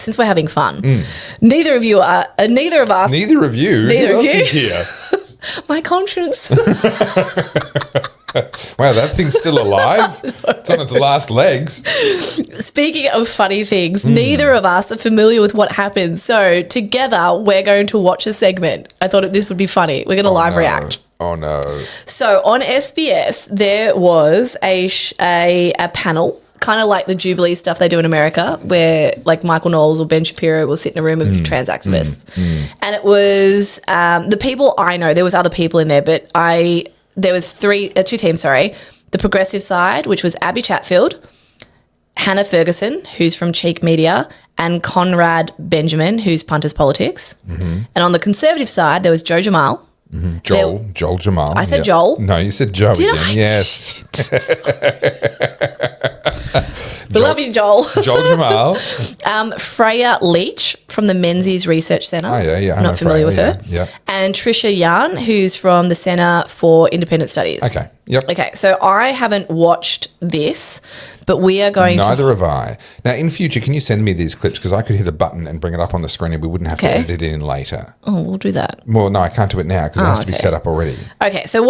since we're having fun, neither of you are. Neither of us. Neither of you. Neither Who of else you. is here? My conscience. Wow, that thing's still alive. It's on its last legs. Speaking of funny things, neither of us are familiar with what happens. So together, we're going to watch a segment. I thought this would be funny. We're going to live react. Oh no! So on SBS, there was a panel, kind of like the Jubilee stuff they do in America, where like Michael Knowles or Ben Shapiro will sit in a room of trans activists, and it was the people I know. There was other people in there, but there was two teams. Sorry, the progressive side, which was Abby Chatfield, Hannah Ferguson, who's from Cheek Media, and Conrad Benjamin, who's Punters Politics, and on the conservative side, there was Joe Jamal. Joel Jamal. I said Joel. No, you said Joe Did again. I? Yes. We love you, Joel. Joel Jamal. Freya Leach from the Menzies Research Centre. Oh, yeah. I'm not familiar with her. Yeah. And Trisha Yarn, who's from the Centre for Independent Studies. Okay. Yep. Okay, so I haven't watched this, but we are going Neither have I. Now, in future, can you send me these clips? Because I could hit a button and bring it up on the screen and we wouldn't have to edit it in later. Oh, we'll do that. Well, no, I can't do it now because it has to be set up already. Okay, so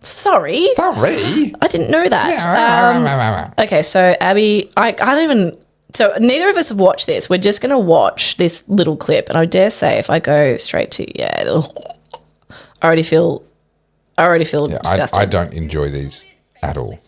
sorry. Sorry? I didn't know that. Okay, so Abby, I don't even... So neither of us have watched this. We're just going to watch this little clip. And I dare say if I go straight to, I already feel disgusted. I don't enjoy these at all.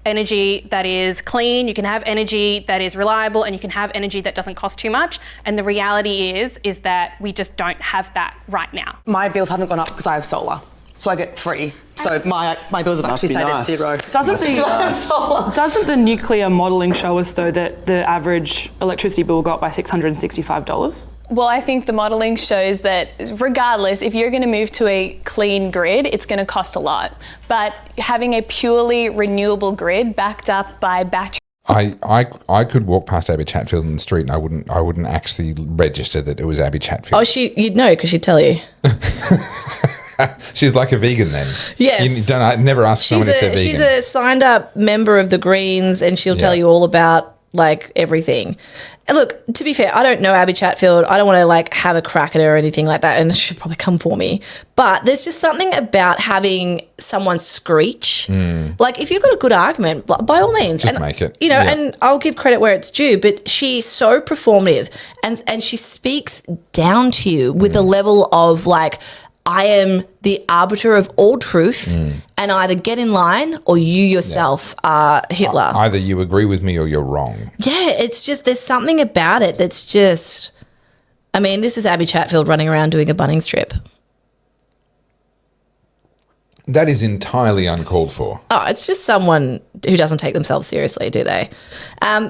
Energy that is clean, you can have energy that is reliable, and you can have energy that doesn't cost too much. And the reality is that we just don't have that right now. My bills haven't gone up because I have solar, so I get free. So my bills have actually stayed at zero. Doesn't the nuclear modelling show us, though, that the average electricity bill got by $665? Well, I think the modelling shows that regardless, if you're going to move to a clean grid, it's going to cost a lot. But having a purely renewable grid backed up by battery... I could walk past Abby Chatfield in the street and I wouldn't actually register that it was Abby Chatfield. Oh, you'd know because she'd tell you. She's like a vegan then. Yes. I never ask someone if they're vegan. She's a signed up member of the Greens and she'll tell you all about like everything. And look, to be fair, I don't know Abby Chatfield. I don't want to like have a crack at her or anything like that, and she should probably come for me. But there's just something about having someone screech. Like if you've got a good argument, by all means, just make it. You know, and I'll give credit where it's due. But she's so performative, and she speaks down to you with a level of like, I am the arbiter of all truth, and either get in line or you yourself are Hitler. Either you agree with me or you're wrong. Yeah, it's just, there's something about it that's just, I mean, this is Abby Chatfield running around doing a Bunnings trip. That is entirely uncalled for. Oh, it's just someone who doesn't take themselves seriously, do they?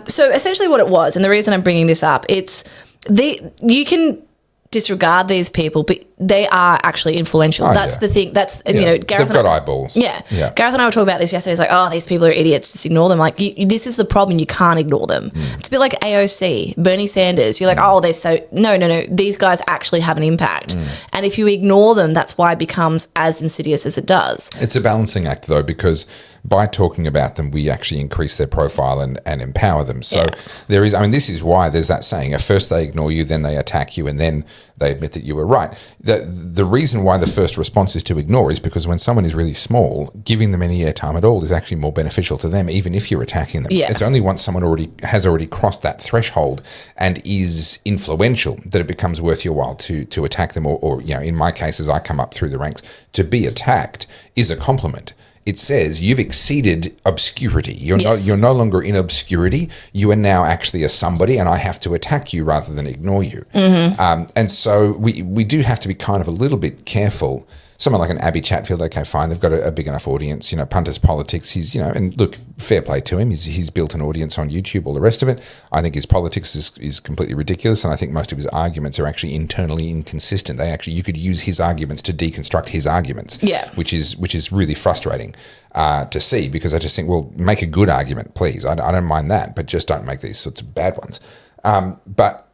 So essentially what it was, and the reason I'm bringing this up, you can disregard these people, but they are actually influential. That's the thing. That's, you know, Gareth. They've got eyeballs. Yeah. Gareth and I were talking about this yesterday. He's like, oh, these people are idiots. Just ignore them. Like, this is the problem. You can't ignore them. It's a bit like AOC, Bernie Sanders. You're like, oh, they're so... No. These guys actually have an impact. And if you ignore them, that's why it becomes as insidious as it does. It's a balancing act, though, because by talking about them, we actually increase their profile and empower them. So there is... I mean, this is why there's that saying, at first they ignore you, then they attack you, and then they admit that you were right. The reason why the first response is to ignore is because when someone is really small, giving them any airtime at all is actually more beneficial to them, even if you're attacking them. It's only once someone has already crossed that threshold and is influential that it becomes worth your while to attack them, or you know, in my case, as I come up through the ranks, to be attacked is a compliment. It says you've exceeded obscurity. You're no longer in obscurity. You are now actually a somebody, and I have to attack you rather than ignore you. And so we do have to be kind of a little bit careful. Someone like an Abby Chatfield, okay, fine, they've got a big enough audience. You know, Punters Politics, he's, you know, and look, fair play to him. He's built an audience on YouTube, all the rest of it. I think his politics is completely ridiculous, and I think most of his arguments are actually internally inconsistent. You could use his arguments to deconstruct his arguments, which is really frustrating to see, because I just think, well, make a good argument, please. I don't mind that, but just don't make these sorts of bad ones. But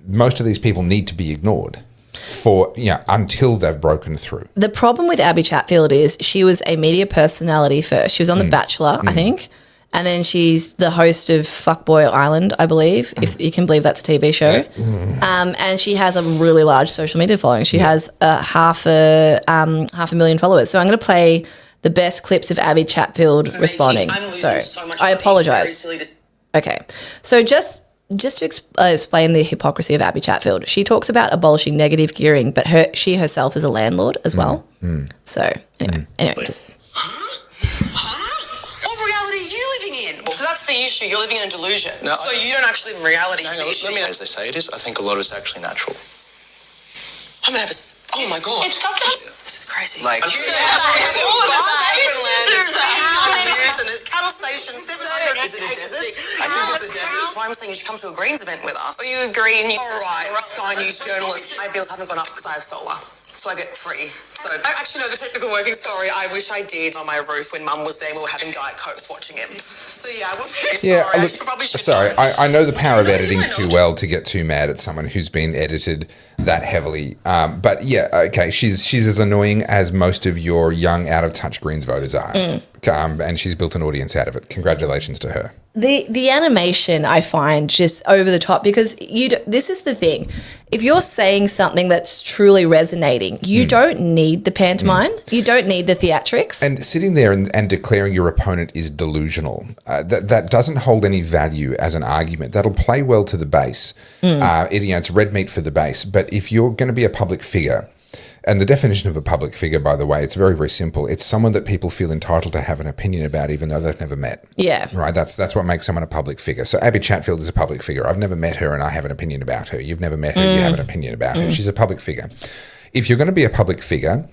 most of these people need to be ignored until they've broken through. The problem with Abby Chatfield is she was a media personality first. She was on The Bachelor, I think. And then she's the host of Fuckboy Island, I believe, if you can believe that's a TV show. And she has a really large social media following. She has half a million followers. So I'm going to play the best clips of Abby Chatfield responding. I'm losing so much I money. apologise. Okay. So just to explain the hypocrisy of Abby Chatfield, she talks about abolishing negative gearing, but she herself is a landlord as well. So anyway. What reality are you living in? So that's the issue. You're living in a delusion. No, so you don't actually live in reality. Hang on, let me, as they say it is, I think a lot of it's actually natural. I'm gonna have oh my God. It's tough to have. This is crazy. Like, and there's cattle stations, 700 is it a desert? I think it's a desert. That's why I'm saying you should come to a Greens event with us. Or you agree and you... All right, Sky News journalist. My bills haven't gone up because I have solar. So I get free. So I actually know the technical working. Sorry, I wish I did on my roof when Mum was there. We were having Diet Cokes watching him. So yeah, sorry. I know the power of editing too well to get too mad at someone who's been edited that heavily. But yeah, okay, she's as annoying as most of your young, out of touch Greens voters are, and she's built an audience out of it. Congratulations to her. The animation I find just over the top because this is the thing. If you're saying something that's truly resonating, you don't need the pantomime. You don't need the theatrics. And sitting there and declaring your opponent is delusional, that doesn't hold any value as an argument. That'll play well to the base. It's red meat for the base. But if you're going to be a public figure, and the definition of a public figure, by the way, it's very, very simple. It's someone that people feel entitled to have an opinion about even though they've never met. Yeah. Right? That's what makes someone a public figure. So Abby Chatfield is a public figure. I've never met her and I have an opinion about her. You've never met her, you have an opinion about her. She's a public figure. If you're going to be a public figure,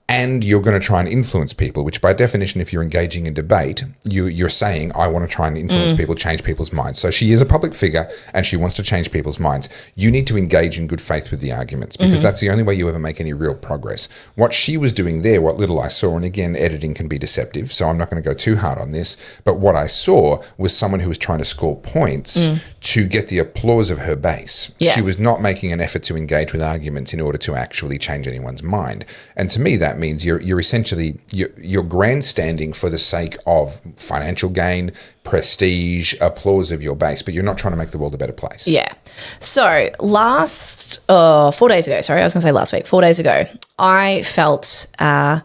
and you're going to try and influence people, which by definition, if you're engaging in debate, you're saying, I want to try and influence people, change people's minds. So she is a public figure and she wants to change people's minds. You need to engage in good faith with the arguments because that's the only way you ever make any real progress. What she was doing there, what little I saw, and again, editing can be deceptive, so I'm not going to go too hard on this, but what I saw was someone who was trying to score points to get the applause of her base. Yeah. She was not making an effort to engage with arguments in order to actually change anyone's mind. And to me, that means you're essentially you're grandstanding for the sake of financial gain, prestige, applause of your base, but you're not trying to make the world a better place. Yeah. So 4 days ago, sorry, I was going to say last week, 4 days ago, I felt the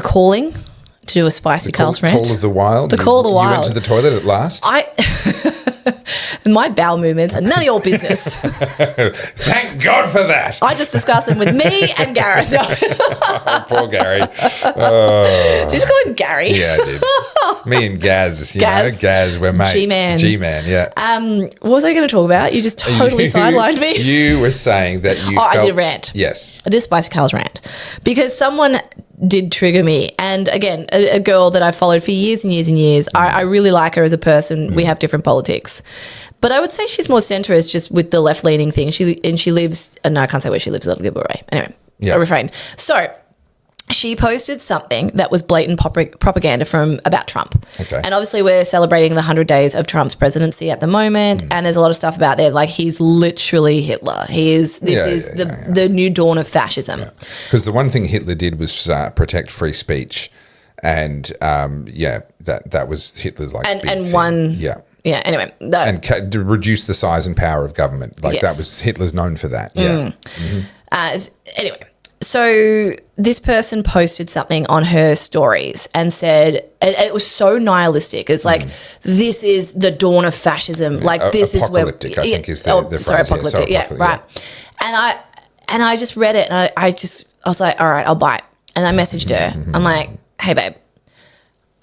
calling to do a spicy Carlz rant. Call of the wild. The call of the wild. You went to the toilet at last? My bowel movements are none of your business. Thank God for that. I just discussed them with me and Gareth. Poor Gary. Did you just call him Gary? Yeah, I did. Me and Gaz, Gaz, we're mates. G-Man. G-Man, yeah. What was I going to talk about? You just totally sidelined me. You were saying that you I did a rant. Yes. I did a spicy Carlz rant because someone did trigger me. And again, a girl that I've followed for years and years and years. I really like her as a person. We have different politics. But I would say she's more centrist just with the left-leaning thing. She lives, no, I can't say where she lives, that'll give it away. Anyway, I refrain. So she posted something that was blatant propaganda from about Trump. Okay. And obviously we're celebrating the 100 days of Trump's presidency at the moment. And there's a lot of stuff about there. Like he's literally Hitler. This is the new dawn of fascism. Because the one thing Hitler did was protect free speech. And that was Hitler's Yeah, anyway. And to reduce the size and power of government. That was, Hitler's known for that. Yeah. Anyway, so this person posted something on her stories and said, and it was so nihilistic. It's like, this is the dawn of fascism. Like this is where. Apocalyptic, I think is the phrase. Sorry, apocalyptic. Yeah, right. And I just read it and I was like, all right, I'll bite. And I messaged her. I'm like, hey, babe.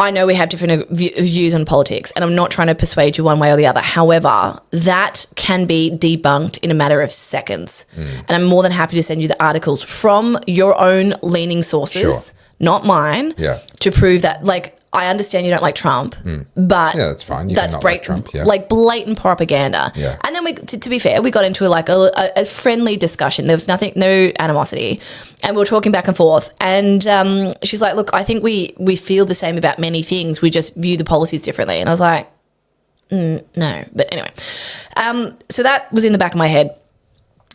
I know we have different views on politics and I'm not trying to persuade you one way or the other. However, that can be debunked in a matter of seconds. And I'm more than happy to send you the articles from your own leaning sources, not mine, to prove that, like, I understand you don't like Trump, but that's fine. That's Trump, like blatant propaganda. Yeah. And then to be fair, we got into like a friendly discussion. There was no animosity, and we were talking back and forth. And she's like, "Look, I think we feel the same about many things. We just view the policies differently." And I was like, "No," but anyway. So that was in the back of my head.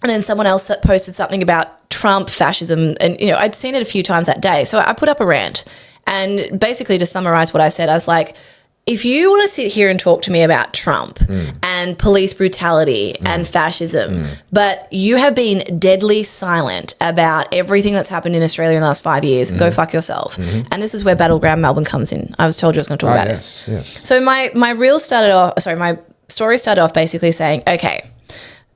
And then someone else posted something about Trump fascism, and I'd seen it a few times that day. So I put up a rant. And basically, to summarize what I said, I was like, if you want to sit here and talk to me about Trump and police brutality and fascism, but you have been deadly silent about everything that's happened in Australia in the last 5 years, go fuck yourself. And this is where Battleground Melbourne comes in. I was told you I was going to talk about this. Yes. So my story started off basically saying, okay,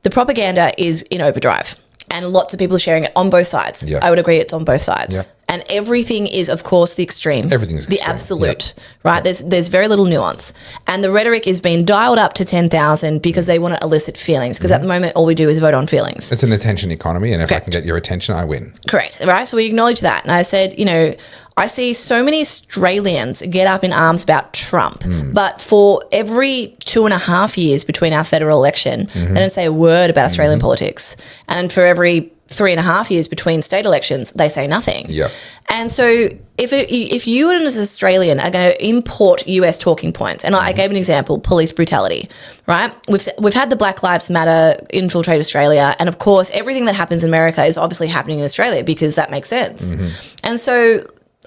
the propaganda is in overdrive and lots of people are sharing it on both sides. Yeah. I would agree it's on both sides. Yeah. And everything is, of course, the extreme. Everything's the extreme. absolute, right? There's very little nuance. And the rhetoric is being dialed up to 10,000 because they want to elicit feelings. Because at the moment, all we do is vote on feelings. It's an attention economy, and if I Correct. can get your attention, I win. Correct, right? So we acknowledge that. And I said, you know, I see so many Australians get up in arms about Trump, but for every 2.5 years between our federal election, they don't say a word about Australian politics. And for every 3.5 years between state elections, they say nothing. Yeah. And so if you as an Australian are going to import US talking points, and I gave an example, police brutality, right? We've had the Black Lives Matter infiltrate Australia, and of course everything that happens in America is obviously happening in Australia because that makes sense. And so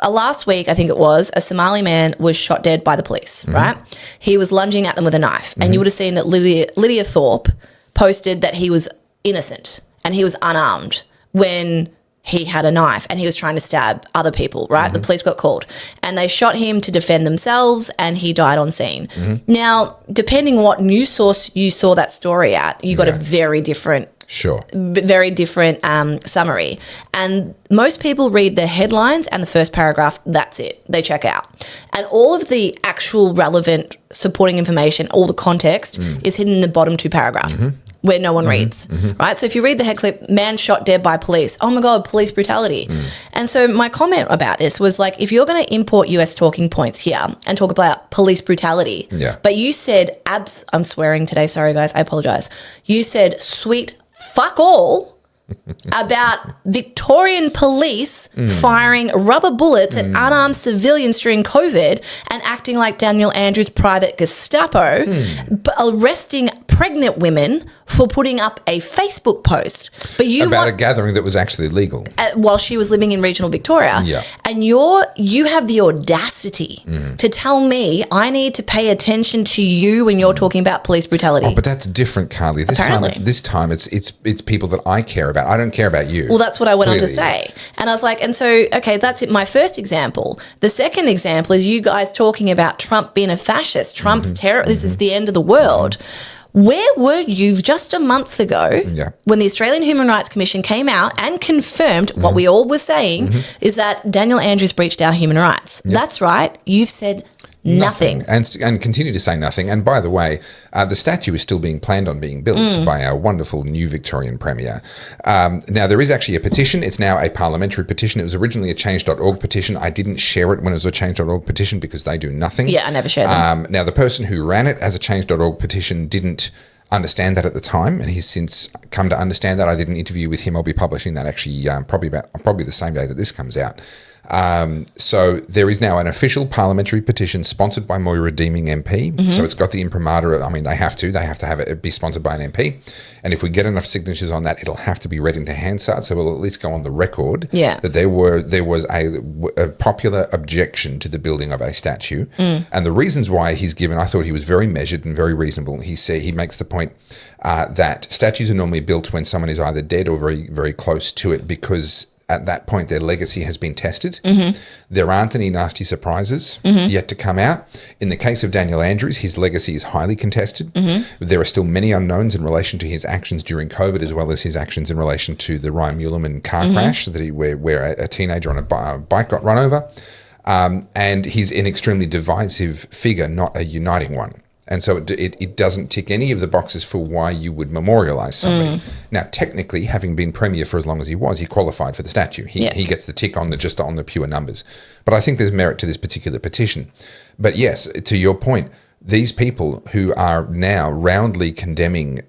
last week, I think it was, a Somali man was shot dead by the police, right? He was lunging at them with a knife, and you would have seen that Lydia Thorpe posted that he was innocent and he was unarmed when he had a knife and he was trying to stab other people, right? The police got called and they shot him to defend themselves and he died on scene. Now, depending what news source you saw that story at, you got a very different summary. And most people read the headlines and the first paragraph, that's it. They check out. And all of the actual relevant supporting information, all the context is hidden in the bottom 2 paragraphs. Where no one reads, right? So if you read the head clip, man shot dead by police, oh my God, police brutality. And so my comment about this was like, if you're going to import US talking points here and talk about police brutality, but you said, I'm swearing today, sorry guys, I apologize. You said sweet fuck all about Victorian police firing rubber bullets at unarmed civilians during COVID and acting like Daniel Andrews' private Gestapo, arresting pregnant women for putting up a Facebook post. But you about a gathering that was actually legal while she was living in regional Victoria. And you have the audacity to tell me I need to pay attention to you when you're talking about police brutality. Oh, but that's different, Carly. This time it's people that I care about. I don't care about you. Well, that's what I went on to say. And I was like, and so, okay, that's it. My first example. The second example is you guys talking about Trump being a fascist. Trump's terror. This is the end of the world. Where were you just a month ago when the Australian Human Rights Commission came out and confirmed what we all were saying is that Daniel Andrews breached our human rights? That's right. You've said nothing. And continue to say nothing. And by the way, the statue is still being planned on being built by our wonderful new Victorian Premier. Now, there is actually a petition. It's now a parliamentary petition. It was originally a change.org petition. I didn't share it when it was a change.org petition because they do nothing. Yeah, I never share them. Now, the person who ran it as a change.org petition didn't understand that at the time, and he's since come to understand that. I did an interview with him. I'll be publishing that actually probably the same day that this comes out. So there is now an official parliamentary petition sponsored by Moira Deeming MP. So it's got the imprimatur. I mean, they have to have it be sponsored by an MP. And if we get enough signatures on that, it'll have to be read into Hansard. So we'll at least go on the record that there was a popular objection to the building of a statue. And the reasons why he's given, I thought he was very measured and very reasonable. He makes the point that statues are normally built when someone is either dead or very, very close to it because at that point, their legacy has been tested. There aren't any nasty surprises yet to come out. In the case of Daniel Andrews, his legacy is highly contested. There are still many unknowns in relation to his actions during COVID, as well as his actions in relation to the Ryan Muleman car crash where a teenager on a bike got run over. And he's an extremely divisive figure, not a uniting one. And so it doesn't tick any of the boxes for why you would memorialise somebody. Now, technically, having been Premier for as long as he was, he qualified for the statue. He gets the tick on the pure numbers. But I think there's merit to this particular petition. But yes, to your point, these people who are now roundly condemning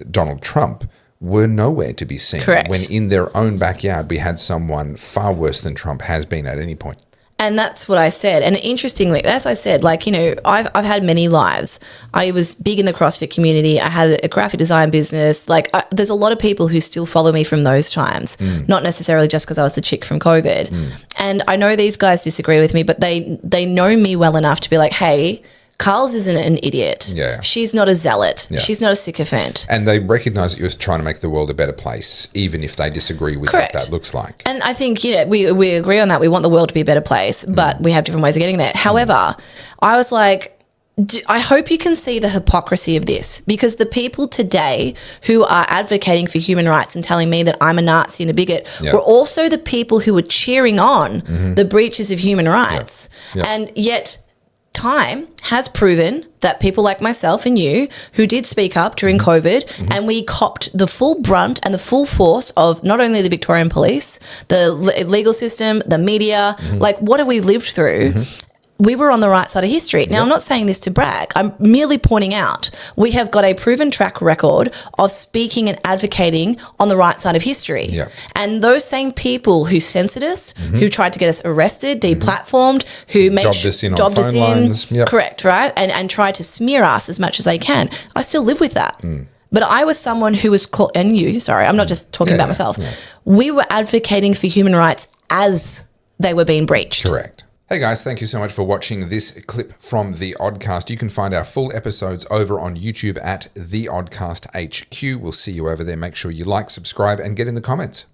Donald Trump were nowhere to be seen. Correct. When in their own backyard we had someone far worse than Trump has been at any point. And that's what I said. And interestingly, as I said, like, you know, I've had many lives. I was big in the CrossFit community. I had a graphic design business. Like, there's a lot of people who still follow me from those times, not necessarily just because I was the chick from COVID. And I know these guys disagree with me, but they know me well enough to be like, hey, Carlz isn't an idiot. Yeah. She's not a zealot. Yeah. She's not a sycophant. And they recognise that you're trying to make the world a better place, even if they disagree with Correct. what that looks like. And I think, we agree on that. We want the world to be a better place, but we have different ways of getting there. However, I was like, I hope you can see the hypocrisy of this, because the people today who are advocating for human rights and telling me that I'm a Nazi and a bigot were also the people who were cheering on the breaches of human rights. And yet time has proven that people like myself and you who did speak up during COVID and we copped the full brunt and the full force of not only the Victorian police, the legal system, the media, like what have we lived through? We were on the right side of history. Now, I'm not saying this to brag. I'm merely pointing out we have got a proven track record of speaking and advocating on the right side of history. And those same people who censored us, who tried to get us arrested, deplatformed, who made dobbed us in on phone lines. Correct, right? And tried to smear us as much as they can. I still live with that. But I was someone who was called, and you, sorry, I'm not just talking about myself. We were advocating for human rights as they were being breached. Correct. Hey guys, thank you so much for watching this clip from The Oddcast. You can find our full episodes over on YouTube at The Oddcast HQ. We'll see you over there. Make sure you like, subscribe, and get in the comments.